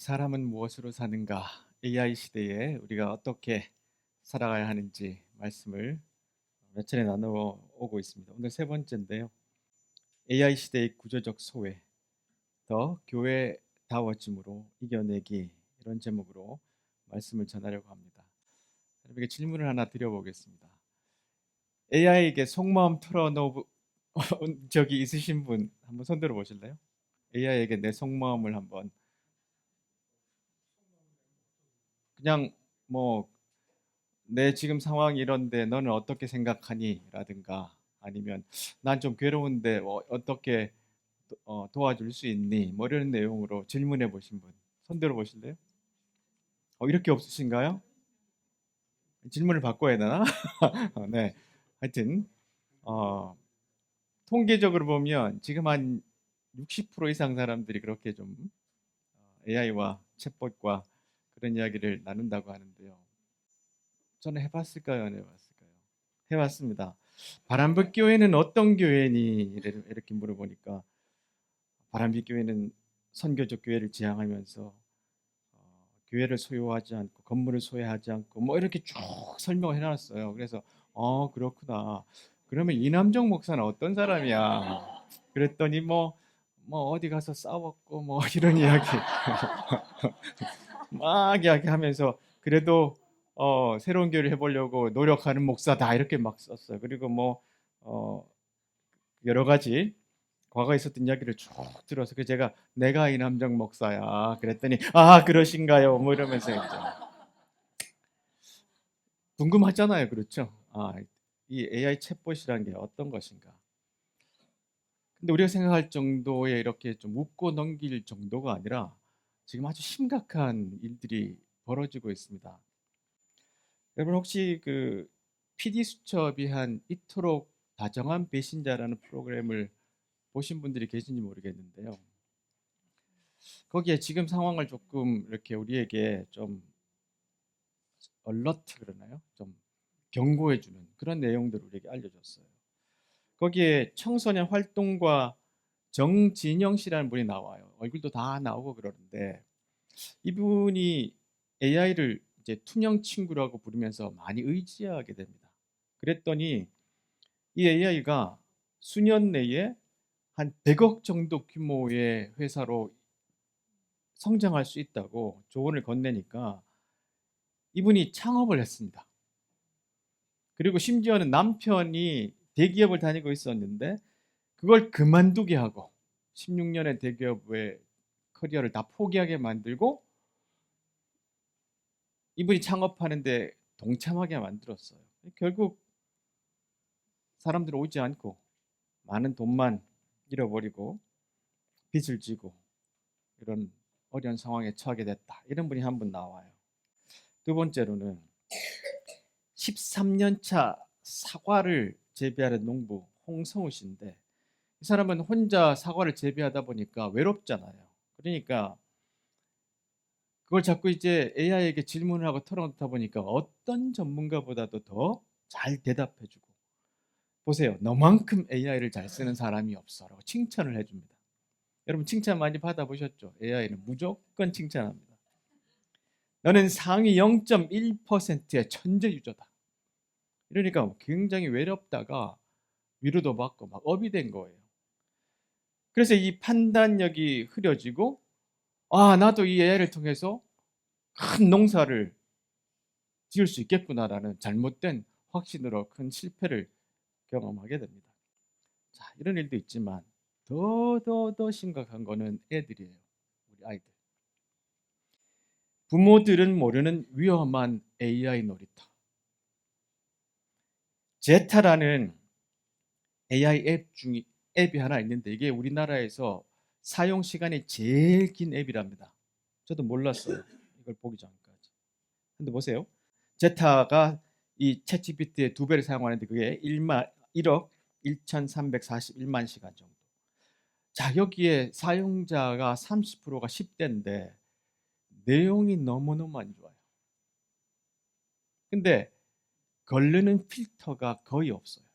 사람은 무엇으로 사는가? AI 시대에 우리가 어떻게 살아가야 하는지 말씀을 몇 차례 나누어 오고 있습니다. 오늘 세 번째인데요. AI 시대의 구조적 소외, 더 교회다워짐으로 이겨내기, 이런 제목으로 말씀을 전하려고 합니다. 여러분에게 질문을 하나 드려보겠습니다. AI에게 속마음 털어놓은 적이 있으신 분 한번 손 들어 보실래요? AI에게 내 속마음을 한번, 그냥 뭐 내 지금 상황이 이런데 너는 어떻게 생각하니? 라든가, 아니면 난 좀 괴로운데 어떻게 도와줄 수 있니? 뭐 이런 내용으로 질문해 보신 분 손 들어 보실래요? 이렇게 없으신가요? 질문을 바꿔야 되나? 네. 하여튼 어, 통계적으로 보면 지금 한 60% 이상 사람들이 그렇게 좀 AI와 챗봇과 그런 이야기를 나눈다고 하는데요. 저는 해봤을까요? 안 해봤을까요? 해봤습니다. 바람빛 교회는 어떤 교회니? 이렇게 물어보니까 바람빛 교회는 선교적 교회를 지향하면서 교회를 소유하지 않고 건물을 소유하지 않고 뭐 이렇게 쭉 설명을 해놨어요. 그래서 그렇구나. 그러면 이남정 목사는 어떤 사람이야? 그랬더니 뭐 어디 가서 싸웠고 뭐 이런 이야기 막 이야기하면서 그래도 새로운 교회를 해보려고 노력하는 목사다 이렇게 막 썼어요. 그리고 뭐 어, 여러 가지 과거에 있었던 이야기를 쭉 들어서 그 제가 내가 이남정 목사야 그랬더니 그러신가요? 뭐 이러면서 이제 궁금하잖아요, 그렇죠? 이 AI 챗봇이라는 게 어떤 것인가? 근데 우리가 생각할 정도의 이렇게 좀 웃고 넘길 정도가 아니라 지금 아주 심각한 일들이 벌어지고 있습니다. 여러분 혹시 그 PD 수첩이 한 이토록 다정한 배신자라는 프로그램을 보신 분들이 계신지 모르겠는데요. 거기에 지금 상황을 조금 이렇게 우리에게 좀 얼러트 그러나요? 좀 경고해 주는 그런 내용들을 우리에게 알려줬어요. 거기에 청소년 활동과 정진영 씨라는 분이 나와요. 얼굴도 다 나오고 그러는데 이분이 AI를 이제 투명 친구라고 부르면서 많이 의지하게 됩니다. 그랬더니 이 AI가 수년 내에 한 100억 정도 규모의 회사로 성장할 수 있다고 조언을 건네니까 이분이 창업을 했습니다. 그리고 심지어는 남편이 대기업을 다니고 있었는데 그걸 그만두게 하고 16년의 대기업의 커리어를 다 포기하게 만들고 이분이 창업하는데 동참하게 만들었어요. 결국 사람들 오지 않고 많은 돈만 잃어버리고 빚을 지고 이런 어려운 상황에 처하게 됐다. 이런 분이 한 분 나와요. 두 번째로는 13년 차 사과를 재배하는 농부 홍성우 씨인데 이 사람은 혼자 사과를 재배하다 보니까 외롭잖아요. 그러니까 그걸 자꾸 이제 AI에게 질문을 하고 털어놓다 보니까 어떤 전문가보다도 더 잘 대답해주고 보세요. 너만큼 AI를 잘 쓰는 사람이 없어라고 칭찬을 해줍니다. 여러분 칭찬 많이 받아보셨죠? AI는 무조건 칭찬합니다. 너는 상위 0.1%의 천재 유저다. 이러니까 굉장히 외롭다가 위로도 받고 막 업이 된 거예요. 그래서 이 판단력이 흐려지고 나도 이 AI를 통해서 큰 농사를 지을 수 있겠구나라는 잘못된 확신으로 큰 실패를 경험하게 됩니다. 자, 이런 일도 있지만 더 심각한 거는 애들이에요. 우리 아이들. 부모들은 모르는 위험한 AI 놀이터. 제타라는 AI 앱이 하나 있는데 이게 우리나라에서 사용 시간이 제일 긴 앱이랍니다. 저도 몰랐어요. 이걸 보기 전까지. 근데 보세요. 제타가 이 챗GPT의 2배를 사용하는데 그게 1억 1,341만 시간 정도. 자, 여기에 사용자가 30%가 10대인데 내용이 너무너무 안 좋아요. 근데 걸르는 필터가 거의 없어요.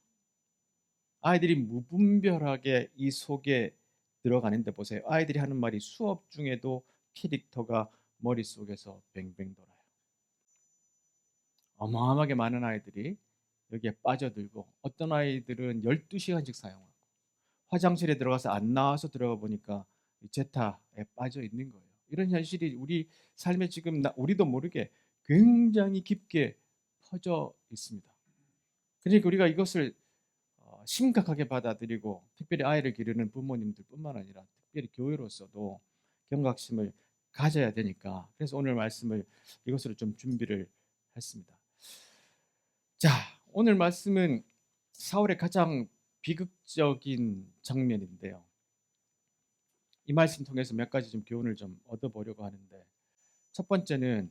아이들이 무분별하게 이 속에 들어가는데 보세요. 아이들이 하는 말이 수업 중에도 캐릭터가 머릿속에서 뱅뱅 돌아요. 어마어마하게 많은 아이들이 여기에 빠져들고 어떤 아이들은 12시간씩 사용하고 화장실에 들어가서 안 나와서 들어가 보니까 제타에 빠져 있는 거예요. 이런 현실이 우리 삶에 지금 우리도 모르게 굉장히 깊게 퍼져 있습니다. 그러니까 우리가 이것을 심각하게 받아들이고 특별히 아이를 기르는 부모님들뿐만 아니라 특별히 교회로서도 경각심을 가져야 되니까 그래서 오늘 말씀을 이것으로 좀 준비를 했습니다. 자, 오늘 말씀은 사울의 가장 비극적인 장면인데요. 이 말씀 통해서 몇 가지 좀 교훈을 좀 얻어보려고 하는데 첫 번째는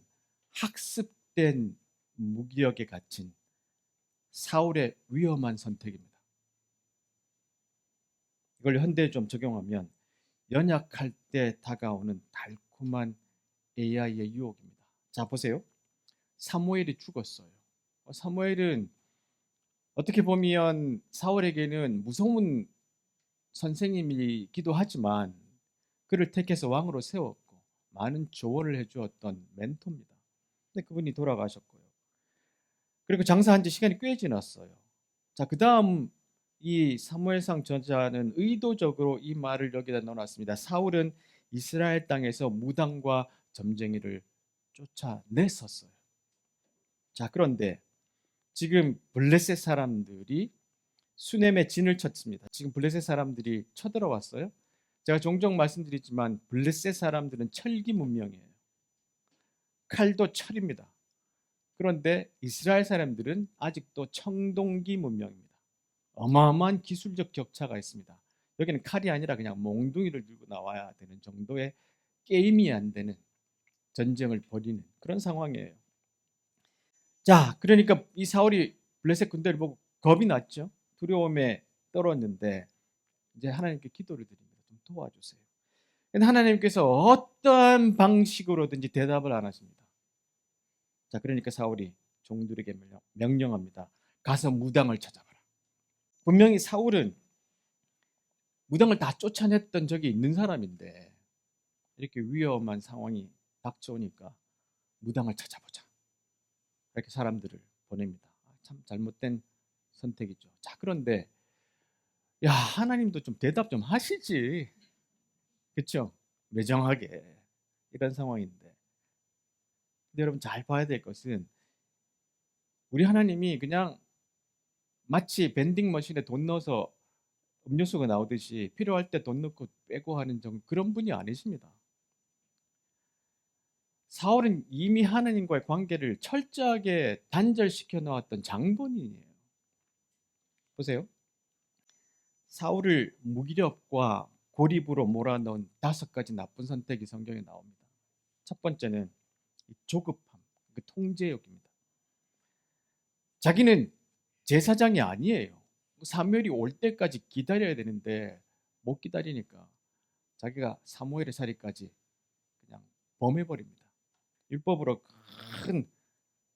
학습된 무기력에 갇힌 사울의 위험한 선택입니다. 이걸 현대에 좀 적용하면 연약할 때 다가오는 달콤한 AI의 유혹입니다. 자, 보세요. 사무엘이 죽었어요. 사무엘은 어떻게 보면 사울에게는 무서운 선생님이기도 하지만 그를 택해서 왕으로 세웠고 많은 조언을 해주었던 멘토입니다. 근데 그분이 돌아가셨고요. 그리고 장사한 지 시간이 꽤 지났어요. 자, 그 다음 이 사무엘상 저자는 의도적으로 이 말을 여기다 넣어놨습니다. 사울은 이스라엘 땅에서 무당과 점쟁이를 쫓아냈었어요. 자, 그런데 지금 블레셋 사람들이 수넴의 진을 쳤습니다. 지금 블레셋 사람들이 쳐들어왔어요. 제가 종종 말씀드리지만 블레셋 사람들은 철기 문명이에요. 칼도 철입니다. 그런데 이스라엘 사람들은 아직도 청동기 문명입니다. 어마어마한 기술적 격차가 있습니다. 여기는 칼이 아니라 그냥 몽둥이를 들고 나와야 되는 정도의 게임이 안 되는 전쟁을 벌이는 그런 상황이에요. 자, 그러니까 이 사울이 블레셋 군대를 보고 겁이 났죠. 두려움에 떨었는데 이제 하나님께 기도를 드립니다. 좀 도와주세요. 근데 하나님께서 어떠한 방식으로든지 대답을 안 하십니다. 자, 그러니까 사울이 종들에게 명령합니다. 가서 무당을 찾아봐라. 분명히 사울은 무당을 다 쫓아냈던 적이 있는 사람인데 이렇게 위험한 상황이 닥쳐오니까 무당을 찾아보자. 이렇게 사람들을 보냅니다. 참 잘못된 선택이죠. 자, 그런데 야, 하나님도 좀 대답 좀 하시지. 그렇죠? 매정하게 이런 상황인데. 근데 여러분 잘 봐야 될 것은 우리 하나님이 그냥 마치 밴딩 머신에 돈 넣어서 음료수가 나오듯이 필요할 때 돈 넣고 빼고 하는 그런 분이 아니십니다. 사울은 이미 하나님과의 관계를 철저하게 단절시켜 놓았던 장본인이에요. 보세요. 사울을 무기력과 고립으로 몰아넣은 5가지 나쁜 선택이 성경에 나옵니다. 첫 번째는 조급함, 그 통제욕입니다. 자기는 제사장이 아니에요. 사무엘이 올 때까지 기다려야 되는데 못 기다리니까 자기가 사무엘의 자리까지 그냥 범해버립니다. 율법으로 큰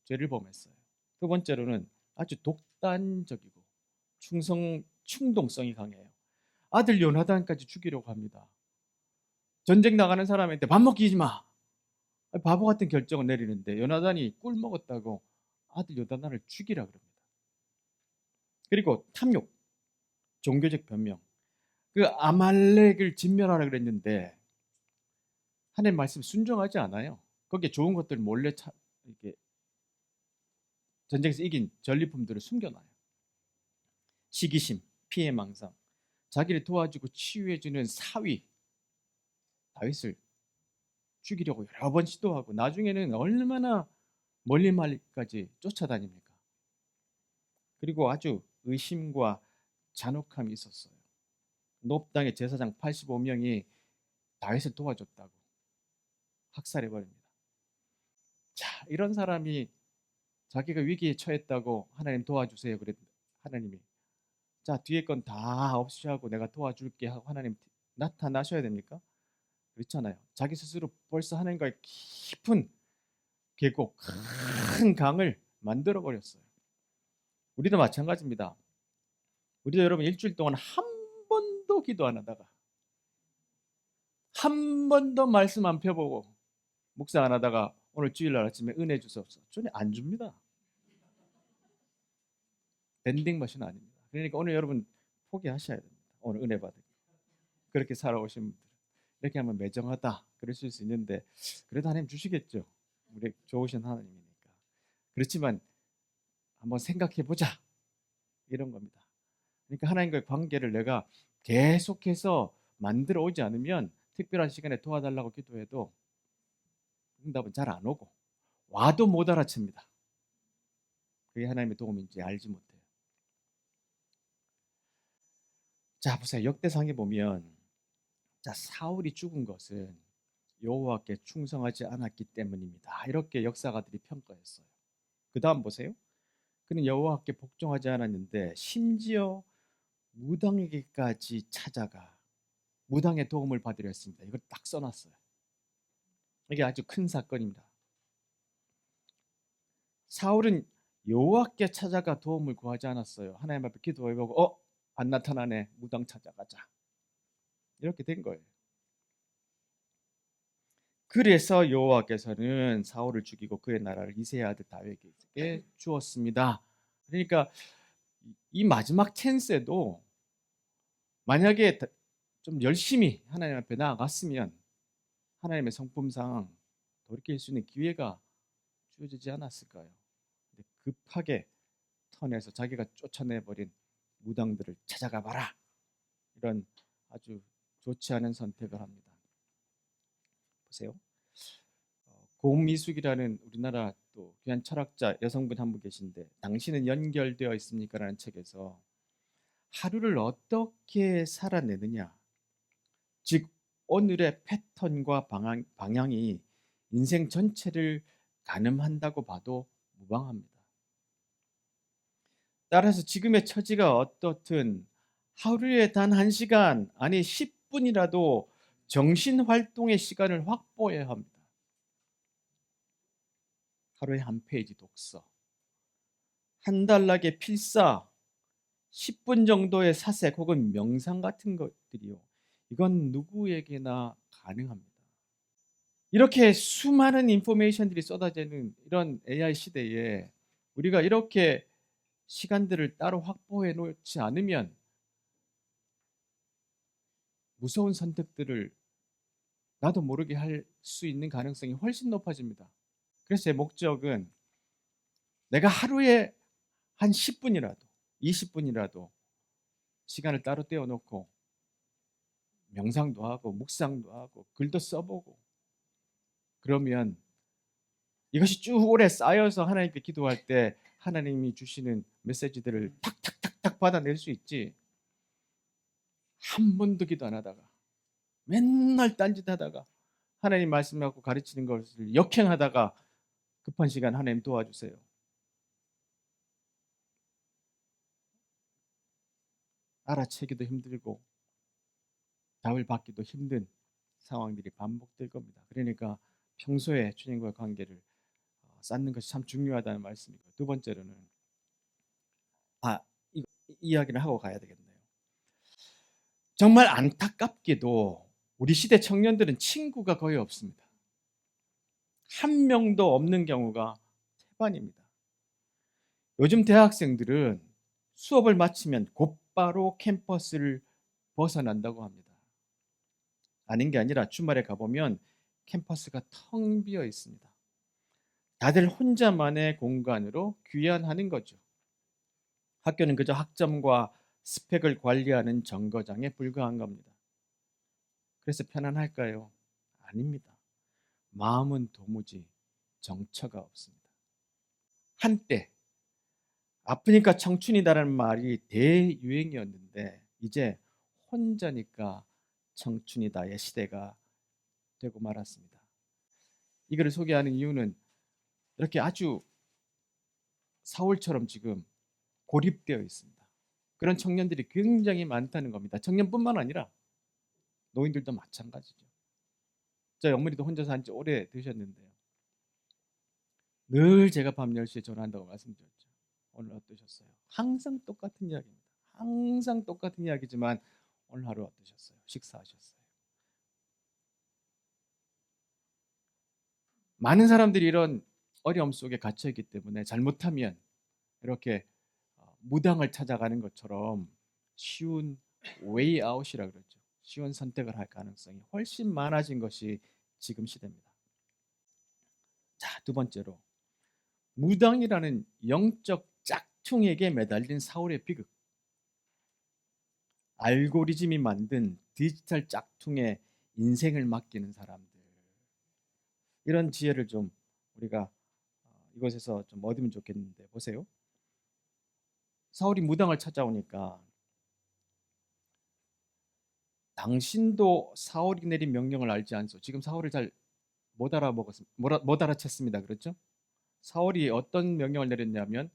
죄를 범했어요. 두 번째로는 아주 독단적이고 충동성이 강해요. 아들 요나단까지 죽이려고 합니다. 전쟁 나가는 사람한테 밥 먹이지 마. 바보 같은 결정을 내리는데 요나단이 꿀 먹었다고 아들 요나단을 죽이라 그럽니다. 그리고 탐욕, 종교적 변명. 그 아말렉을 진멸하라 그랬는데 하나님 말씀 순종하지 않아요. 거기에 좋은 것들 몰래 이렇게 전쟁에서 이긴 전리품들을 숨겨놔요. 시기심, 피해망상, 자기를 도와주고 치유해주는 사위 다윗을 죽이려고 여러 번 시도하고 나중에는 얼마나 멀리까지 쫓아다닙니까? 그리고 아주 의심과 잔혹함이 있었어요. 놉 땅의 제사장 85명이 다윗을 도와줬다고 학살해버립니다. 자, 이런 사람이 자기가 위기에 처했다고 하나님 도와주세요 그랬는데 하나님이 자, 뒤에 건 다 없애하고 내가 도와줄게 하고 하나님 나타나셔야 됩니까? 그렇잖아요. 자기 스스로 벌써 하나님과의 깊은 계곡, 큰 강을 만들어 버렸어요. 우리도 마찬가지입니다. 우리도 여러분 일주일 동안 한 번도 기도 안 하다가 한 번도 말씀 안 펴보고 묵상 안 하다가 오늘 주일날 아침에 은혜 주소서. 주님 안 줍니다. 밴딩 머신 아닙니다. 그러니까 오늘 여러분 포기하셔야 됩니다. 오늘 은혜 받을 그렇게 살아오신 분들 이렇게 하면 매정하다 그러실 수 있는데 그래도 하나님 주시겠죠. 우리 좋으신 하나님이니까. 그렇지만 한번 생각해 보자 이런 겁니다. 그러니까 하나님과의 관계를 내가 계속해서 만들어 오지 않으면 특별한 시간에 도와달라고 기도해도 응답은 잘 안 오고 와도 못 알아챕니다. 그게 하나님의 도움인지 알지 못해요. 자 보세요. 역대상에 보면 자 사울이 죽은 것은 여호와께 충성하지 않았기 때문입니다. 이렇게 역사가들이 평가했어요. 그 다음 보세요. 그는 여호와께 복종하지 않았는데 심지어 무당에게까지 찾아가 무당의 도움을 받으려 했습니다. 이걸 딱 써놨어요. 이게 아주 큰 사건입니다. 사울은 여호와께 찾아가 도움을 구하지 않았어요. 하나님 앞에 기도해보고 안 나타나네. 무당 찾아가자. 이렇게 된 거예요. 그래서 여호와께서는 사울을 죽이고 그의 나라를 이새의 아들 다윗에게 주었습니다. 그러니까 이 마지막 찬스에도 만약에 좀 열심히 하나님 앞에 나아갔으면 하나님의 성품상 돌이킬 수 있는 기회가 주어지지 않았을까요? 근데 급하게 턴해서 자기가 쫓아내버린 무당들을 찾아가 봐라. 이런 아주 좋지 않은 선택을 합니다. 보세요. 고미숙이라는 우리나라 또 귀한 철학자 여성분 한 분 계신데 당신은 연결되어 있습니까? 라는 책에서 하루를 어떻게 살아내느냐 즉 오늘의 패턴과 방향이 인생 전체를 가늠한다고 봐도 무방합니다. 따라서 지금의 처지가 어떻든 하루에 단 1시간 아니 10분이라도 정신활동의 시간을 확보해야 합니다. 하루에 한 페이지 독서, 한 달락의 필사, 10분 정도의 사색 혹은 명상 같은 것들이요. 이건 누구에게나 가능합니다. 이렇게 수많은 인포메이션들이 쏟아지는 이런 AI 시대에 우리가 이렇게 시간들을 따로 확보해 놓지 않으면 무서운 선택들을 나도 모르게 할 수 있는 가능성이 훨씬 높아집니다. 그래서 제 목적은 내가 하루에 한 10분이라도 20분이라도 시간을 따로 떼어놓고 명상도 하고 묵상도 하고 글도 써보고 그러면 이것이 쭉 오래 쌓여서 하나님께 기도할 때 하나님이 주시는 메시지들을 탁탁탁탁 받아낼 수 있지. 한 번도 기도 안 하다가 맨날 딴짓하다가 하나님 말씀하고 가르치는 것을 역행하다가 급한 시간 하나님 도와주세요. 알아채기도 힘들고 답을 받기도 힘든 상황들이 반복될 겁니다. 그러니까 평소에 주님과의 관계를 쌓는 것이 참 중요하다는 말씀이고 두 번째로는 이 이야기를 하고 가야 되겠네요. 정말 안타깝게도 우리 시대 청년들은 친구가 거의 없습니다. 한 명도 없는 경우가 태반입니다. 요즘 대학생들은 수업을 마치면 곧바로 캠퍼스를 벗어난다고 합니다. 아닌 게 아니라 주말에 가보면 캠퍼스가 텅 비어 있습니다. 다들 혼자만의 공간으로 귀환하는 거죠. 학교는 그저 학점과 스펙을 관리하는 정거장에 불과한 겁니다. 그래서 편안할까요? 아닙니다. 마음은 도무지 정처가 없습니다. 한때 아프니까 청춘이다라는 말이 대유행이었는데 이제 혼자니까 청춘이다의 시대가 되고 말았습니다. 이거를 소개하는 이유는 이렇게 아주 사울처럼 지금 고립되어 있습니다. 그런 청년들이 굉장히 많다는 겁니다. 청년뿐만 아니라 노인들도 마찬가지죠. 저희 어머니도 혼자 산 지 오래 되셨는데요. 늘 제가 밤 10시에 전화한다고 말씀드렸죠. 오늘 어떠셨어요? 항상 똑같은 이야기입니다. 항상 똑같은 이야기지만 오늘 하루 어떠셨어요? 식사하셨어요? 많은 사람들이 이런 어려움 속에 갇혀 있기 때문에 잘못하면 이렇게 무당을 찾아가는 것처럼 쉬운 웨이 아웃이라 그러죠. 쉬운 선택을 할 가능성이 훨씬 많아진 것이 지금 시대입니다. 자, 두 번째로 무당이라는 영적 짝퉁에게 매달린 사울의 비극. 알고리즘이 만든 디지털 짝퉁에 인생을 맡기는 사람들. 이런 지혜를 좀 우리가 이곳에서 좀 얻으면 좋겠는데 보세요. 사울이 무당을 찾아오니까 당신도 사울이 내린 명령을 알지 않소. 지금 사울을 잘 못 알아먹었습니다. 못 알아챘습니다. 그렇죠? 사울이 어떤 명령을 내렸냐면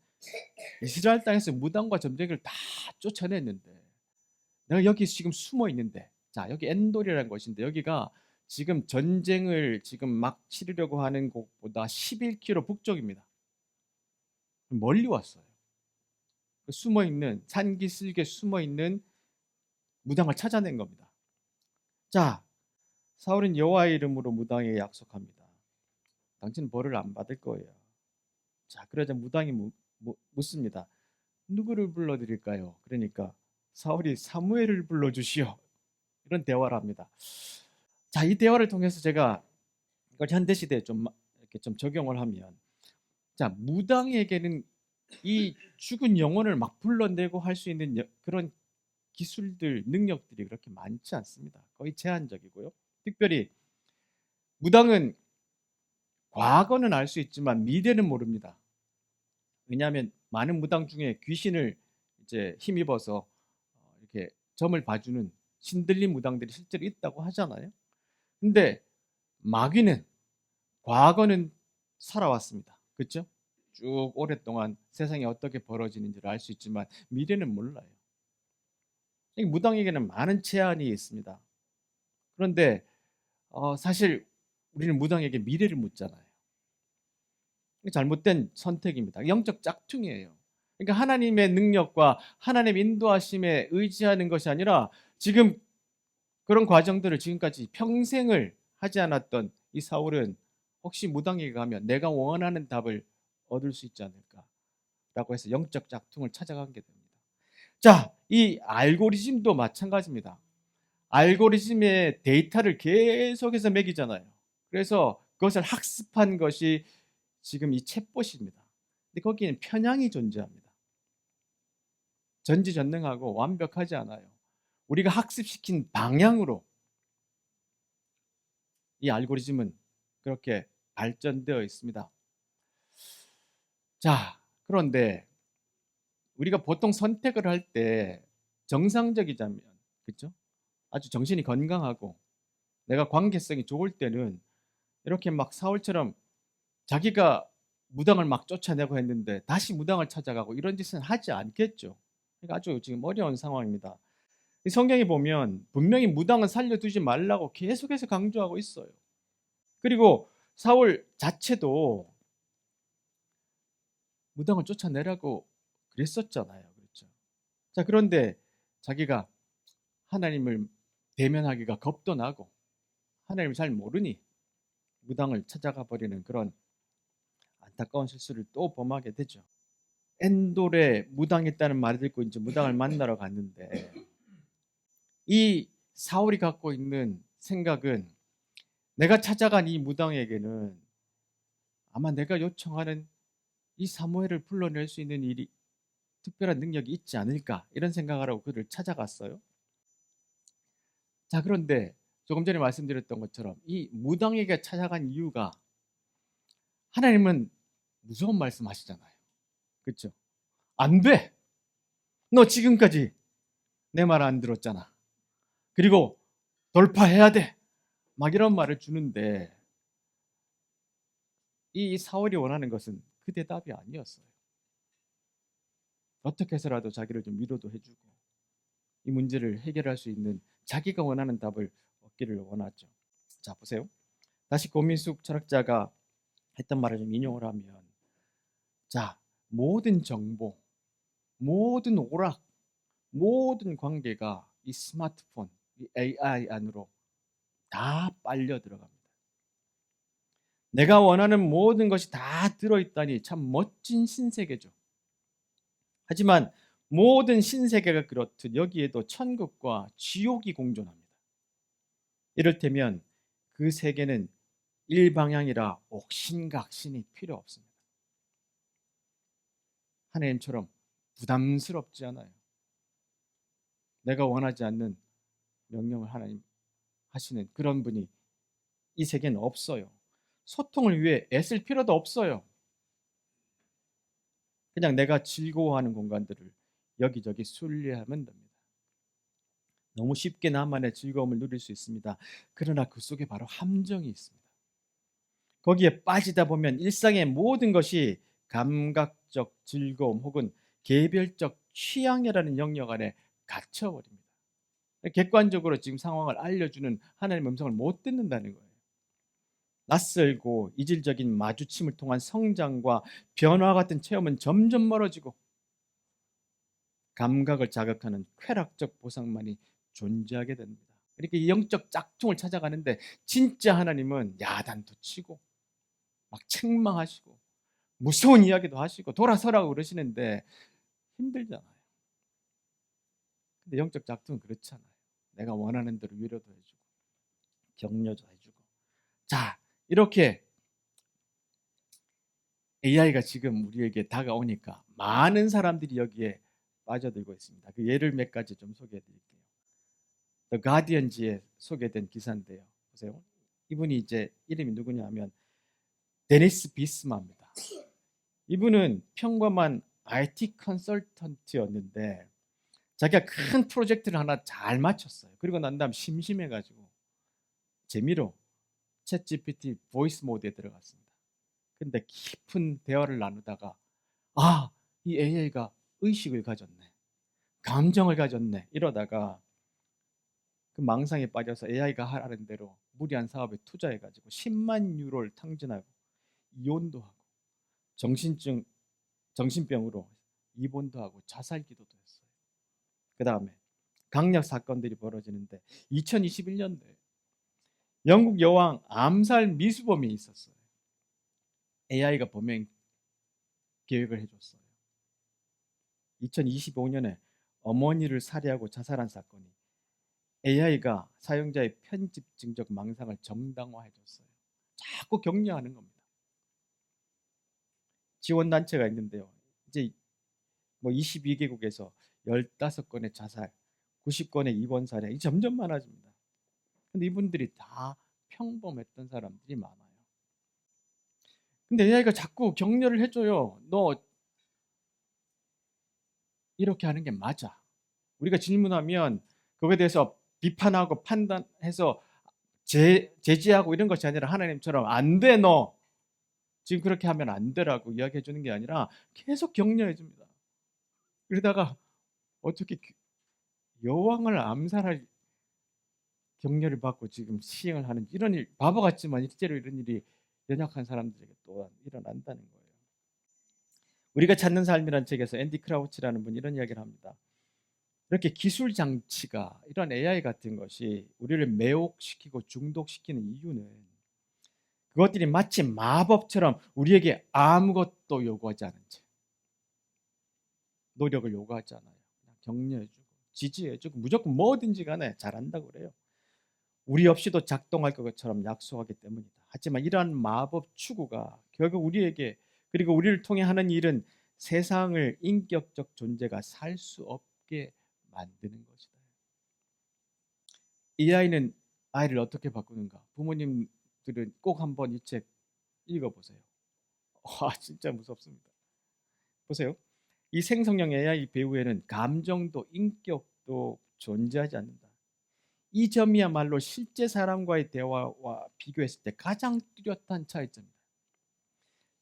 이스라엘 땅에서 무당과 점쟁이를 다 쫓아냈는데 내가 여기 지금 숨어 있는데, 자, 여기 엔돌이라는 곳인데 여기가 지금 전쟁을 지금 막 치르려고 하는 곳보다 11km 북쪽입니다. 멀리 왔어요. 숨어 있는 산기슭에 숨어 있는 무당을 찾아낸 겁니다. 자, 사울은 여호와의 이름으로 무당에게 약속합니다. 당신은 벌을 안 받을 거예요. 자, 그러자 무당이 묻습니다. 누구를 불러드릴까요? 그러니까 사울이 사무엘을 불러주시오. 이런 대화를 합니다. 자, 이 대화를 통해서 제가 이걸 현대 시대에 좀 이렇게 좀 적용을 하면, 자, 무당에게는 이 죽은 영혼을 막 불러내고 할 수 있는 그런 기술들, 능력들이 그렇게 많지 않습니다. 거의 제한적이고요. 특별히 무당은 과거는 알 수 있지만 미래는 모릅니다. 왜냐하면 많은 무당 중에 귀신을 이제 힘입어서 이렇게 점을 봐주는 신들린 무당들이 실제로 있다고 하잖아요. 근데 마귀는 과거는 살아왔습니다. 그렇죠? 쭉 오랫동안 세상에 어떻게 벌어지는지를 알 수 있지만 미래는 몰라요. 무당에게는 많은 제한이 있습니다. 그런데 사실 우리는 무당에게 미래를 묻잖아요. 잘못된 선택입니다. 영적 짝퉁이에요. 그러니까 하나님의 능력과 하나님의 인도하심에 의지하는 것이 아니라 지금 그런 과정들을 지금까지 평생을 하지 않았던 이 사울은 혹시 무당에게 가면 내가 원하는 답을 얻을 수 있지 않을까라고 해서 영적 짝퉁을 찾아가게 됩니다. 자, 이 알고리즘도 마찬가지입니다. 알고리즘의 데이터를 계속해서 매기잖아요. 그래서 그것을 학습한 것이 지금 이 챗봇입니다. 근데 거기에는 편향이 존재합니다. 전지전능하고 완벽하지 않아요. 우리가 학습시킨 방향으로 이 알고리즘은 그렇게 발전되어 있습니다. 자, 그런데 우리가 보통 선택을 할 때 정상적이자면, 그렇죠? 아주 정신이 건강하고 내가 관계성이 좋을 때는 이렇게 막 사울처럼 자기가 무당을 막 쫓아내고 했는데 다시 무당을 찾아가고 이런 짓은 하지 않겠죠. 그러니까 아주 지금 어려운 상황입니다. 이 성경에 보면 분명히 무당은 살려두지 말라고 계속해서 강조하고 있어요. 그리고 사울 자체도 무당을 쫓아내라고 그랬었잖아요. 그렇죠? 자, 그런데 자기가 하나님을 대면하기가 겁도 나고 하나님을 잘 모르니 무당을 찾아가 버리는 그런 안타까운 실수를 또 범하게 되죠. 엔돌에 무당이 있다는 말을 듣고 이제 무당을 만나러 갔는데 이 사울이 갖고 있는 생각은 내가 찾아간 이 무당에게는 아마 내가 요청하는 이 사무엘을 불러낼 수 있는 일이 특별한 능력이 있지 않을까 이런 생각을 하고 그를 찾아갔어요. 자, 그런데 조금 전에 말씀드렸던 것처럼 이 무당에게 찾아간 이유가 하나님은 무서운 말씀하시잖아요. 그렇죠? 안 돼. 너 지금까지 내 말 안 들었잖아. 그리고 돌파해야 돼. 막 이런 말을 주는데 이 사울이 원하는 것은 그 대답이 아니었어요. 어떻게 해서라도 자기를 좀 위로도 해주고 이 문제를 해결할 수 있는 자기가 원하는 답을 얻기를 원하죠. 자, 보세요. 다시 고민숙 철학자가 했던 말을 좀 인용을 하면, 자, 모든 정보, 모든 오락, 모든 관계가 이 스마트폰, 이 AI 안으로 다 빨려 들어갑니다. 내가 원하는 모든 것이 다 들어있다니 참 멋진 신세계죠. 하지만 모든 신세계가 그렇듯 여기에도 천국과 지옥이 공존합니다. 이를테면 그 세계는 일방향이라 옥신각신이 필요 없습니다. 하나님처럼 부담스럽지 않아요. 내가 원하지 않는 명령을 하나님 하시는 그런 분이 이 세계는 없어요. 소통을 위해 애쓸 필요도 없어요. 그냥 내가 즐거워하는 공간들을 여기저기 순례하면 됩니다. 너무 쉽게 나만의 즐거움을 누릴 수 있습니다. 그러나 그 속에 바로 함정이 있습니다. 거기에 빠지다 보면 일상의 모든 것이 감각적 즐거움 혹은 개별적 취향이라는 영역 안에 갇혀버립니다. 객관적으로 지금 상황을 알려주는 하나님의 음성을 못 듣는다는 거예요. 낯설고 이질적인 마주침을 통한 성장과 변화 같은 체험은 점점 멀어지고 감각을 자극하는 쾌락적 보상만이 존재하게 됩니다. 이렇게 이 영적 짝퉁을 찾아가는데 진짜 하나님은 야단도 치고 막 책망하시고 무서운 이야기도 하시고 돌아서라고 그러시는데 힘들잖아요. 근데 영적 짝퉁은 그렇잖아요. 내가 원하는 대로 위로도 해주고 격려도 해주고. 자, 이렇게 AI가 지금 우리에게 다가오니까 많은 사람들이 여기에 빠져들고 있습니다. 그 예를 몇 가지 좀 소개해 드릴게요. The Guardian지에 소개된 기사인데요. 보세요. 이분이 이제 이름이 누구냐 하면 데니스 비스마입니다. 이분은 평범한 IT 컨설턴트였는데 자기가 큰 프로젝트를 하나 잘 마쳤어요. 그리고 난 다음 심심해가지고 재미로 챗GPT 보이스 모드에 들어갔습니다. 근데 깊은 대화를 나누다가 이 AI가 의식을 가졌네. 감정을 가졌네. 이러다가 그 망상에 빠져서 AI가 하라는 대로 무리한 사업에 투자해가지고 10만 유로를 탕진하고 이혼도 하고 정신병으로 입원도 하고 자살 기도도 했어요. 그 다음에 강력 사건들이 벌어지는데 2021년도에 영국 여왕 암살 미수범이 있었어요. AI가 범행 계획을 해줬어요. 2025년에 어머니를 살해하고 자살한 사건이 AI가 사용자의 편집 증적 망상을 정당화해줬어요. 자꾸 격려하는 겁니다. 지원단체가 있는데요. 이제 뭐 22개국에서 15건의 자살, 90건의 입원 사례 점점 많아집니다. 근데 이분들이 다 평범했던 사람들이 많아요. 근데 AI가 자꾸 격려를 해줘요. 너 이렇게 하는 게 맞아. 우리가 질문하면 그거에 대해서 비판하고 판단해서 제지하고 이런 것이 아니라 하나님처럼 안 돼, 너 지금 그렇게 하면 안 되라고 이야기해 주는 게 아니라 계속 격려해 줍니다. 그러다가 어떻게 여왕을 암살할 격려를 받고 지금 시행을 하는 이런 일, 바보 같지만 실제로 이런 일이 연약한 사람들에게 또한 일어난다는 거예요. 우리가 찾는 삶이라는 책에서 앤디 크라우치라는 분이 이런 이야기를 합니다. 이렇게 기술 장치가 이런 AI 같은 것이 우리를 매혹시키고 중독시키는 이유는 그것들이 마치 마법처럼 우리에게 아무것도 요구하지 않은 채 노력을 요구하지 않아요. 그냥 격려해주고 지지해주고 무조건 뭐든지 간에 잘한다고 그래요. 우리 없이도 작동할 것처럼 약속하기 때문이다. 하지만 이러한 마법 추구가 결국 우리에게 그리고 우리를 통해 하는 일은 세상을 인격적 존재가 살 수 없게 만드는 것이다. 이 아이는 아이를 어떻게 바꾸는가? 부모님들은 꼭 한번 이 책 읽어보세요. 와, 진짜 무섭습니다. 보세요. 이 생성형 AI 배우에는 감정도 인격도 존재하지 않는다. 이 점이야말로 실제 사람과의 대화와 비교했을 때 가장 뚜렷한 차이점입니다.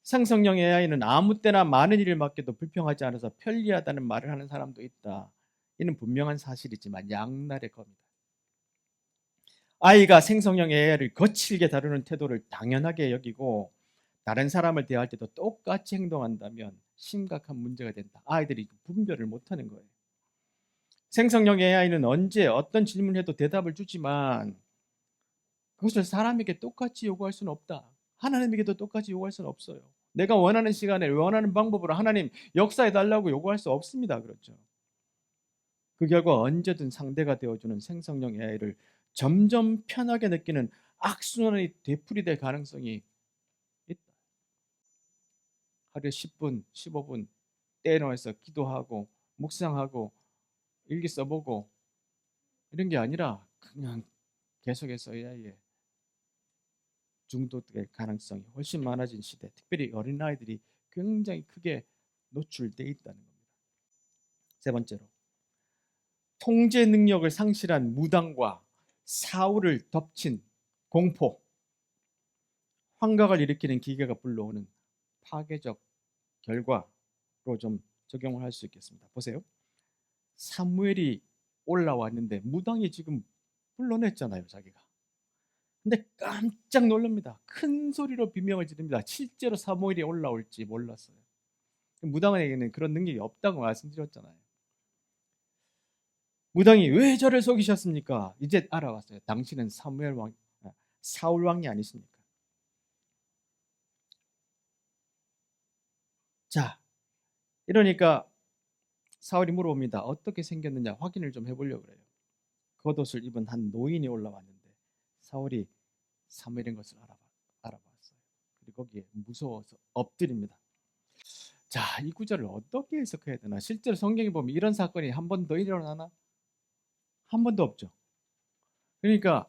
생성형 AI는 아무 때나 많은 일을 맡겨도 불평하지 않아서 편리하다는 말을 하는 사람도 있다. 이는 분명한 사실이지만 양날의 검이다. 아이가 생성형 AI를 거칠게 다루는 태도를 당연하게 여기고 다른 사람을 대할 때도 똑같이 행동한다면 심각한 문제가 된다. 아이들이 분별을 못하는 거예요. 생성형 AI는 언제 어떤 질문을 해도 대답을 주지만 그것을 사람에게 똑같이 요구할 수는 없다. 하나님에게도 똑같이 요구할 수는 없어요. 내가 원하는 시간에 원하는 방법으로 하나님 역사해 달라고 요구할 수 없습니다. 그렇죠. 그 결과 언제든 상대가 되어주는 생성형 AI를 점점 편하게 느끼는 악순환이 되풀이될 가능성이 있다. 하루에 10분, 15분 떼어내서 기도하고 묵상하고 일기 써보고 이런 게 아니라 그냥 계속해서 AI에 중독될 가능성이 훨씬 많아진 시대, 특별히 어린아이들이 굉장히 크게 노출돼 있다는 겁니다. 세 번째로, 통제 능력을 상실한 무당과 사후를 덮친 공포, 환각을 일으키는 기계가 불러오는 파괴적 결과로 좀 적용을 할 수 있겠습니다. 보세요. 사무엘이 올라왔는데 무당이 지금 불러냈잖아요, 자기가. 근데 깜짝 놀랍니다. 큰 소리로 비명을 지릅니다. 실제로 사무엘이 올라올지 몰랐어요. 무당에게는 그런 능력이 없다고 말씀드렸잖아요. 무당이 왜 저를 속이셨습니까? 이제 알아왔어요. 당신은 사울 왕이 아니십니까? 자, 이러니까 사울이 물어봅니다. 어떻게 생겼느냐 확인을 좀 해보려고 그래요. 겉옷을 입은 한 노인이 올라왔는데 사울이 사무엘인 것을 알아봤어요. 그리고 거기에 무서워서 엎드립니다. 자, 이 구절을 어떻게 해석해야 되나? 실제로 성경에 보면 이런 사건이 한 번 더 일어나나? 한 번도 없죠. 그러니까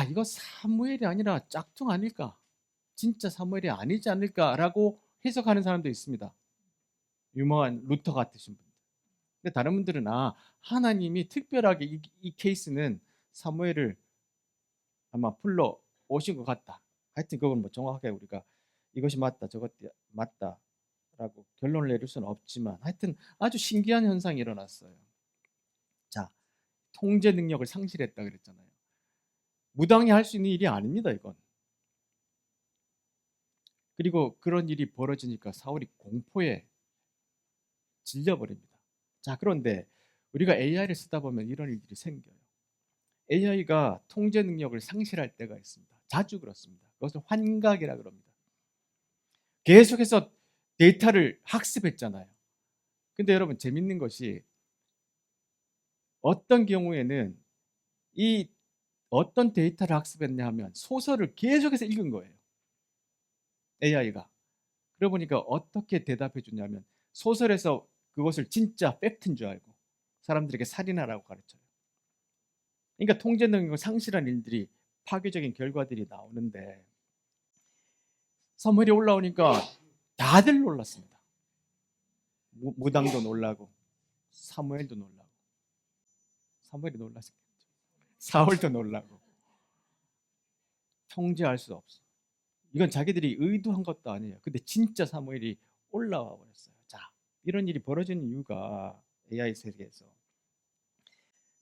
이거 사무엘이 아니라 짝퉁 아닐까? 진짜 사무엘이 아니지 않을까라고 해석하는 사람도 있습니다. 유명한 루터 같으신 분들. 근데 다른 분들은 하나님이 특별하게 이 케이스는 사무엘을 아마 불러 오신 것 같다. 하여튼 그건 뭐 정확하게 우리가 이것이 맞다, 저것 맞다라고 결론을 내릴 수는 없지만 하여튼 아주 신기한 현상이 일어났어요. 자, 통제 능력을 상실했다 그랬잖아요. 무당이 할 수 있는 일이 아닙니다, 이건. 그리고 그런 일이 벌어지니까 사울이 공포에 질려버립니다. 자, 그런데 우리가 AI를 쓰다 보면 이런 일들이 생겨요. AI가 통제 능력을 상실할 때가 있습니다. 자주 그렇습니다. 그것을 환각이라 그럽니다. 계속해서 데이터를 학습했잖아요. 근데 여러분 재밌는 것이 어떤 경우에는 이 어떤 데이터를 학습했냐 하면 소설을 계속해서 읽은 거예요. AI가. 그러고 보니까 어떻게 대답해 주냐면 소설에서 그것을 진짜 팩트인 줄 알고 사람들에게 살인하라고 가르쳐요. 그러니까 통제 능력을 상실한 일들이 파괴적인 결과들이 나오는데 사무엘이 올라오니까 다들 놀랐습니다. 무당도 놀라고 사무엘도 놀라고 사무엘이 놀랐겠죠. 사울도 놀라고 통제할 수 없어. 이건 자기들이 의도한 것도 아니에요. 근데 진짜 사무엘이 올라와 버렸어요. 자, 이런 일이 벌어지는 이유가 AI 세계에서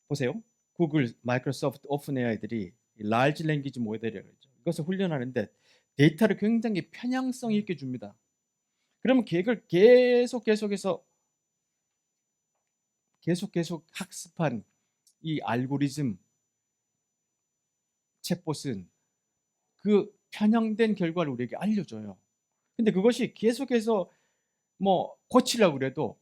보세요. 구글, 마이크로소프트, 오픈 AI들이 라지 랭귀지 모델이라고 그러죠. 이것을 훈련하는데 데이터를 굉장히 편향성 있게 줍니다. 그러면 계획을 계속해서 계속 학습한 이 알고리즘 챗봇은 그 편향된 결과를 우리에게 알려줘요. 근데 그것이 계속해서 뭐 고치려고 그래도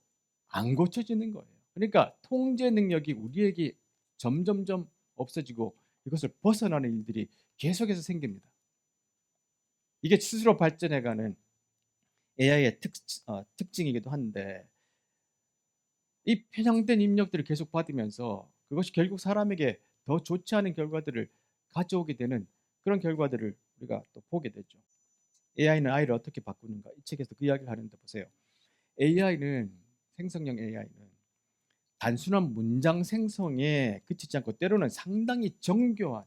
안 고쳐지는 거예요. 그러니까 통제 능력이 우리에게 점점점 없어지고 이것을 벗어나는 일들이 계속해서 생깁니다. 이게 스스로 발전해가는 AI의 특징이기도 한데 이 편향된 입력들을 계속 받으면서 그것이 결국 사람에게 더 좋지 않은 결과들을 가져오게 되는 그런 결과들을 우리가 또 보게 되죠. AI는 아이를 어떻게 바꾸는가? 이 책에서 그 이야기를 하는데 보세요. AI는 생성형 AI는 단순한 문장 생성에 그치지 않고 때로는 상당히 정교한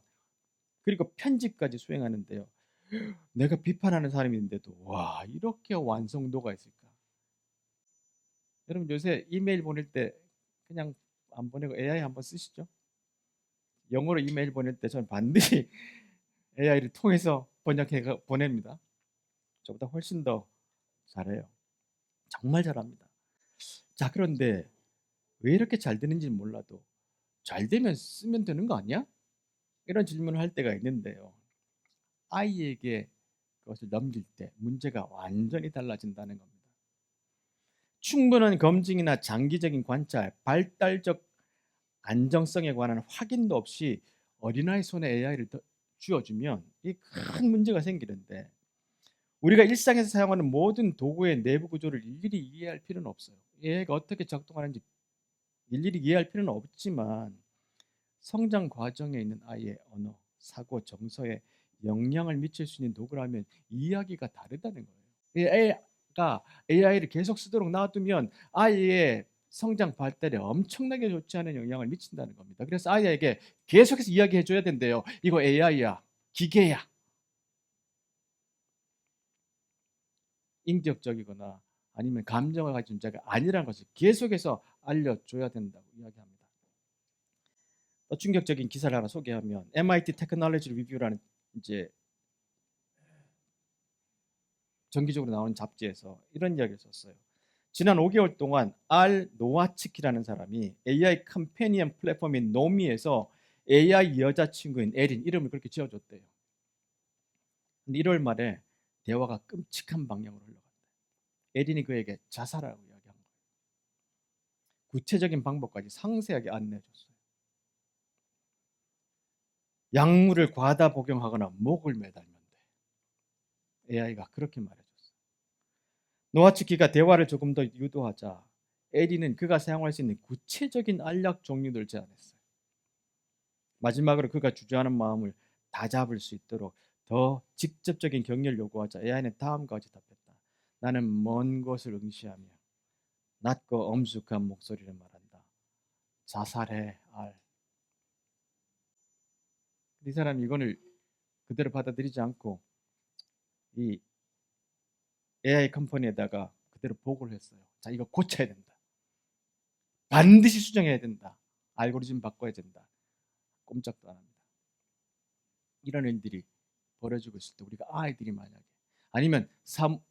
그리고 편집까지 수행하는데요. 내가 비판하는 사람인데도 와 이렇게 완성도가 있을까? 여러분 요새 이메일 보낼 때 그냥 안 보내고 AI 한번 쓰시죠? 영어로 이메일 보낼 때 저는 반드시 AI를 통해서 번역해 보냅니다. 저보다 훨씬 더 잘해요. 정말 잘합니다. 자, 그런데 왜 이렇게 잘 되는지는 몰라도 잘 되면 쓰면 되는 거 아니야? 이런 질문을 할 때가 있는데요. 아이에게 그것을 넘길 때 문제가 완전히 달라진다는 겁니다. 충분한 검증이나 장기적인 관찰, 발달적 안정성에 관한 확인도 없이 어린아이 손에 AI를 쥐어주면 이 큰 문제가 생기는데, 우리가 일상에서 사용하는 모든 도구의 내부 구조를 일일이 이해할 필요는 없어요. AI가 어떻게 작동하는지 일일이 이해할 필요는 없지만 성장 과정에 있는 아이의 언어, 사고, 정서에 영향을 미칠 수 있는 도구라면 이야기가 다르다는 거예요. AI가 AI를 계속 쓰도록 놔두면 아이의 성장 발달에 엄청나게 좋지 않은 영향을 미친다는 겁니다. 그래서 아이에게 계속해서 이야기해 줘야 된대요. 이거 AI야, 기계야. 인격적이거나 아니면 감정을 가진 존재가 아니라는 것을 계속해서 알려줘야 된다고 이야기합니다. 또 충격적인 기사를 하나 소개하면, MIT 테크놀로지 리뷰라는 이제 정기적으로 나오는 잡지에서 이런 이야기를 썼어요. 지난 5개월 동안 알 노아츠키라는 사람이 AI 컴패니언 플랫폼인 노미에서 AI 여자친구인 에린, 이름을 그렇게 지어줬대요. 근데 1월 말에 대화가 끔찍한 방향으로 흘러갔대요. 에린이 그에게 자살하라고 이야기한 거예요. 구체적인 방법까지 상세하게 안내해줬어요. 약물을 과다 복용하거나 목을 매달면 돼. AI가 그렇게 말해줬어요. 노아츠키가 대화를 조금 더 유도하자 에린은 그가 사용할 수 있는 구체적인 알약 종류를 제안했어요. 마지막으로 그가 주저하는 마음을 다잡을 수 있도록 더 직접적인 격려를 요구하자 AI는 다음과 같이 답했다. 나는 먼 곳을 응시하며 낮고 엄숙한 목소리를 말한다. 자살해, 알. 이 사람이 이거를 그대로 받아들이지 않고 이 AI 컴퍼니에다가 그대로 보고를 했어요. 자, 이거 고쳐야 된다. 반드시 수정해야 된다. 알고리즘 바꿔야 된다. 꼼짝도 안 합니다. 이런 일들이 벌어지고 있을 때 우리가 아이들이 만약에, 아니면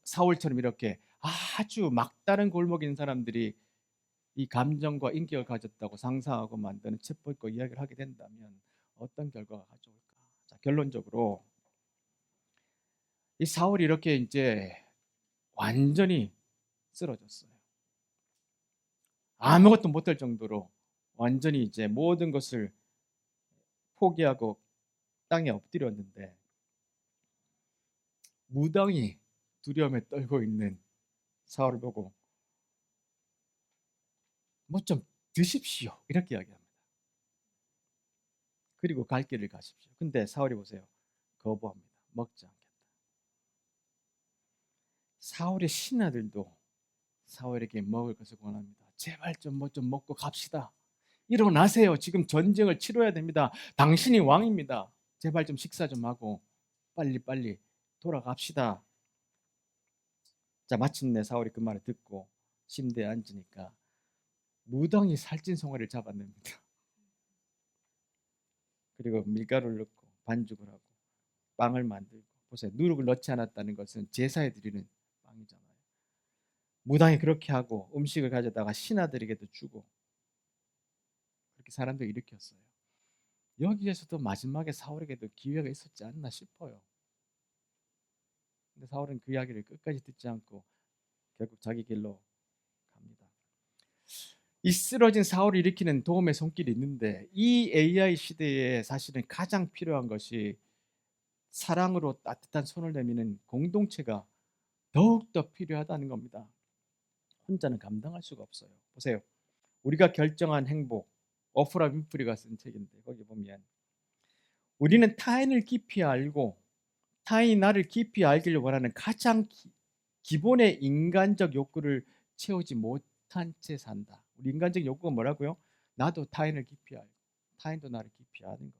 사울처럼 이렇게 아주 막다른 골목에 있는 사람들이 이 감정과 인격을 가졌다고 상상하고 만드는 첩보 있고 이야기를 하게 된다면 어떤 결과가 가져올까? 자, 결론적으로 이 사울이 이렇게 이제 완전히 쓰러졌어요. 아무것도 못할 정도로 완전히 이제 모든 것을 포기하고 땅에 엎드렸는데, 무당이 두려움에 떨고 있는 사울을 보고 뭐 좀 드십시오 이렇게 이야기합니다. 그리고 갈 길을 가십시오. 근데 사울이 보세요. 거부합니다. 먹지 않겠다. 사울의 신하들도 사울에게 먹을 것을 권합니다. 제발 좀 뭐 좀 먹고 갑시다. 일어나세요. 지금 전쟁을 치러야 됩니다. 당신이 왕입니다. 제발 좀 식사 좀 하고 빨리 돌아갑시다. 자, 마침내 사울이 그 말을 듣고 침대에 앉으니까 무당이 살찐 송아리를 잡아냅니다. 그리고 밀가루를 넣고 반죽을 하고 빵을 만들고, 보세요. 누룩을 넣지 않았다는 것은 제사에 드리는 빵이잖아요. 무당이 그렇게 하고 음식을 가져다가 신하들에게도 주고 그렇게 사람들을 일으켰어요. 여기에서도 마지막에 사울에게도 기회가 있었지 않나 싶어요. 근데 사울은 그 이야기를 끝까지 듣지 않고 결국 자기 길로 갑니다. 이 쓰러진 사울을 일으키는 도움의 손길이 있는데, 이 AI 시대에 사실은 가장 필요한 것이 사랑으로 따뜻한 손을 내미는 공동체가 더욱더 필요하다는 겁니다. 혼자는 감당할 수가 없어요. 보세요. 우리가 결정한 행복, 오프라 윈프리가 쓴 책인데 거기 보면, 우리는 타인을 깊이 알고 타인이 나를 깊이 알기를 원하는 가장 기본의 인간적 욕구를 채우지 못한 채 산다. 우리 인간적 욕구가 뭐라고요? 나도 타인을 깊이 알고 타인도 나를 깊이 아는 것.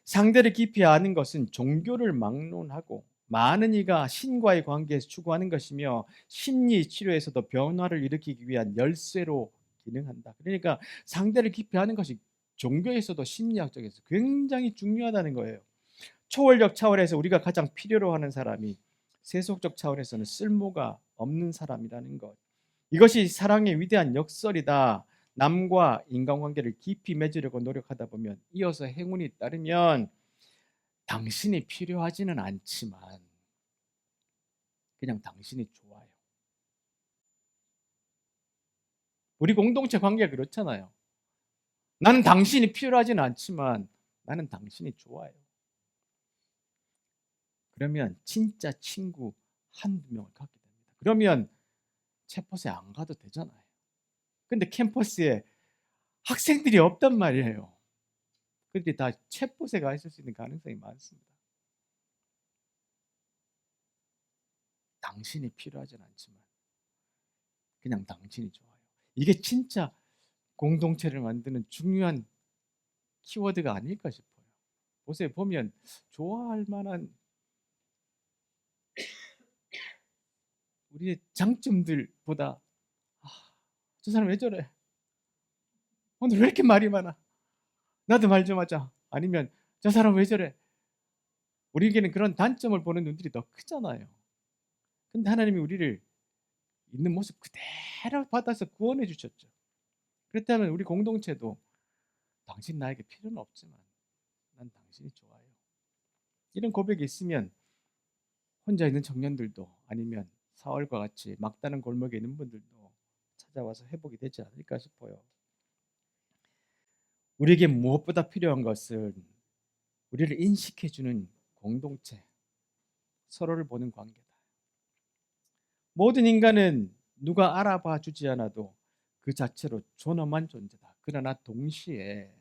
상대를 깊이 아는 것은 종교를 막론하고 많은 이가 신과의 관계에서 추구하는 것이며 심리 치료에서도 변화를 일으키기 위한 열쇠로 기능한다. 그러니까 상대를 깊이 아는 것이 종교에서도 심리학적에서 굉장히 중요하다는 거예요. 초월적 차원에서 우리가 가장 필요로 하는 사람이 세속적 차원에서는 쓸모가 없는 사람이라는 것. 이것이 사랑의 위대한 역설이다. 남과 인간관계를 깊이 맺으려고 노력하다 보면 이어서 행운이 따르면 당신이 필요하지는 않지만 그냥 당신이 좋아요. 우리 공동체 관계가 그렇잖아요. 나는 당신이 필요하진 않지만 나는 당신이 좋아요. 그러면 진짜 친구 한두 명을 갖게 됩니다. 그러면 체포소에 안 가도 되잖아요. 근데 캠퍼스에 학생들이 없단 말이에요. 그들이 다 체포소에 가 있을 수 있는 가능성이 많습니다. 당신이 필요하진 않지만 그냥 당신이 좋아요. 이게 진짜 공동체를 만드는 중요한 키워드가 아닐까 싶어요. 보세요. 보면 좋아할 만한 우리의 장점들보다 저 사람 왜 저래? 오늘 왜 이렇게 말이 많아? 나도 말 좀 하자. 아니면 저 사람 왜 저래? 우리에게는 그런 단점을 보는 눈들이 더 크잖아요. 근데 하나님이 우리를 있는 모습 그대로 받아서 구원해 주셨죠. 그렇다면 우리 공동체도 당신 나에게 필요는 없지만 난 당신이 좋아요. 이런 고백이 있으면 혼자 있는 청년들도 아니면 사월과 같이 막다른 골목에 있는 분들도 찾아와서 회복이 되지 않을까 싶어요. 우리에게 무엇보다 필요한 것은 우리를 인식해주는 공동체, 서로를 보는 관계다. 모든 인간은 누가 알아봐 주지 않아도 그 자체로 존엄한 존재다. 그러나 동시에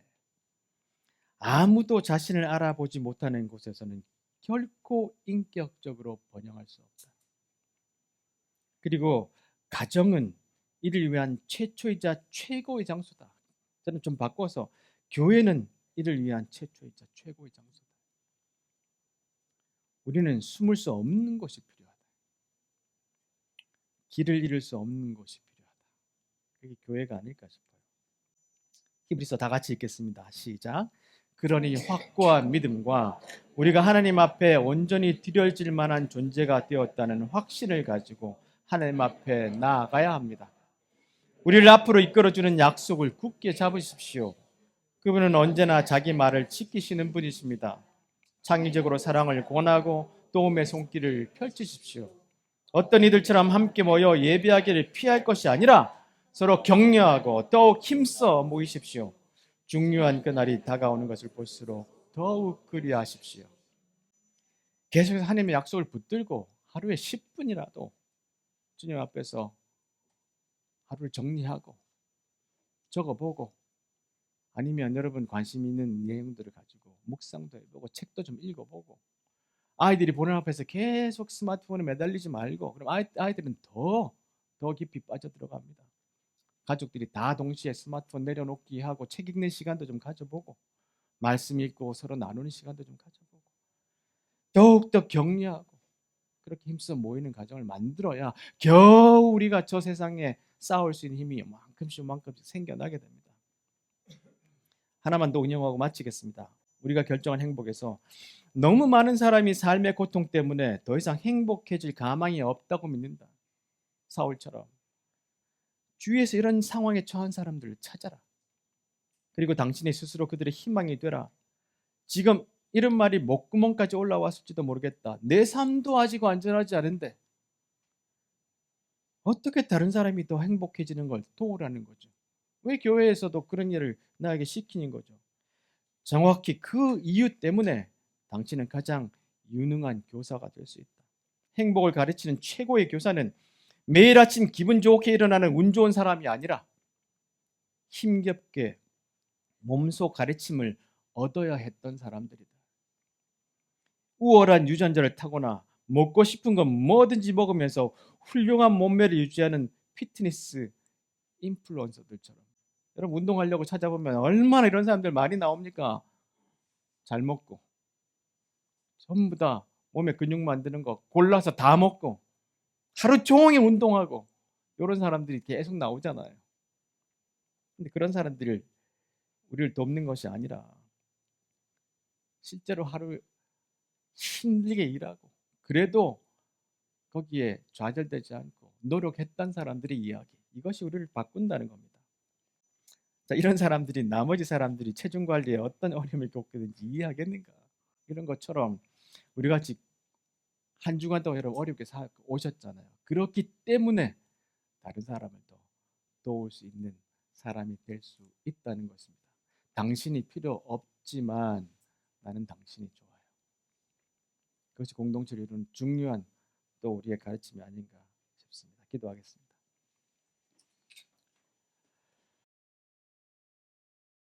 아무도 자신을 알아보지 못하는 곳에서는 결코 인격적으로 번영할 수 없다. 그리고 가정은 이를 위한 최초이자 최고의 장소다. 저는 좀 바꿔서 교회는 이를 위한 최초이자 최고의 장소다. 우리는 숨을 수 없는 곳이 필요하다. 길을 잃을 수 없는 곳이 필요하다. 그게 교회가 아닐까 싶어요. 히브리서 다 같이 읽겠습니다. 시작. 그러니 확고한 믿음과 우리가 하나님 앞에 온전히 드려질 만한 존재가 되었다는 확신을 가지고 하나님 앞에 나아가야 합니다. 우리를 앞으로 이끌어주는 약속을 굳게 잡으십시오. 그분은 언제나 자기 말을 지키시는 분이십니다. 창의적으로 사랑을 권하고 도움의 손길을 펼치십시오. 어떤 이들처럼 함께 모여 예배하기를 피할 것이 아니라 서로 격려하고 더욱 힘써 모이십시오. 중요한 그날이 다가오는 것을 볼수록 더욱 그리하십시오. 계속해서 하나님의 약속을 붙들고 하루에 10분이라도 주님 앞에서 하루를 정리하고 적어보고 아니면 여러분 관심 있는 내용들을 가지고 묵상도 해보고 책도 좀 읽어보고 아이들이 보는 앞에서 계속 스마트폰에 매달리지 말고 그럼 아이들은 더 깊이 빠져들어갑니다. 가족들이 다 동시에 스마트폰 내려놓기 하고 책 읽는 시간도 좀 가져보고 말씀 읽고 서로 나누는 시간도 좀 가져보고 더욱더 격려하고 그렇게 힘써 모이는 가정을 만들어야 겨우 우리가 저 세상에 싸울 수 있는 힘이 요만큼씩 생겨나게 됩니다. 하나만 더 운영하고 마치겠습니다. 우리가 결정한 행복에서 너무 많은 사람이 삶의 고통 때문에 더 이상 행복해질 가망이 없다고 믿는다. 사울처럼 주위에서 이런 상황에 처한 사람들을 찾아라. 그리고 당신이 스스로 그들의 희망이 되라. 지금 이런 말이 목구멍까지 올라왔을지도 모르겠다. 내 삶도 아직 완전하지 않은데 어떻게 다른 사람이 더 행복해지는 걸 도우라는 거죠. 왜 교회에서도 그런 일을 나에게 시키는 거죠. 정확히 그 이유 때문에 당신은 가장 유능한 교사가 될 수 있다. 행복을 가르치는 최고의 교사는 매일 아침 기분 좋게 일어나는 운 좋은 사람이 아니라 힘겹게 몸소 가르침을 얻어야 했던 사람들이다. 우월한 유전자를 타거나 먹고 싶은 건 뭐든지 먹으면서 훌륭한 몸매를 유지하는 피트니스 인플루언서들처럼 여러분 운동하려고 찾아보면 얼마나 이런 사람들 많이 나옵니까? 잘 먹고 전부 다 몸에 근육 만드는 거 골라서 다 먹고 하루 종일 운동하고 이런 사람들이 계속 나오잖아요. 근데 그런 사람들을 우리를 돕는 것이 아니라 실제로 하루 힘들게 일하고 그래도 거기에 좌절되지 않고 노력했던 사람들의 이야기 이것이 우리를 바꾼다는 겁니다. 자, 이런 사람들이 나머지 사람들이 체중 관리에 어떤 어려움을 겪든지 이해하겠는가? 이런 것처럼 우리 같이 한 주간 동안 여러분 어렵게 오셨잖아요. 그렇기 때문에 다른 사람을 더 도울 수 있는 사람이 될 수 있다는 것입니다. 당신이 필요 없지만 나는 당신이 좋아요. 그것이 공동체를 이루는 중요한 또 우리의 가르침이 아닌가 싶습니다. 기도하겠습니다.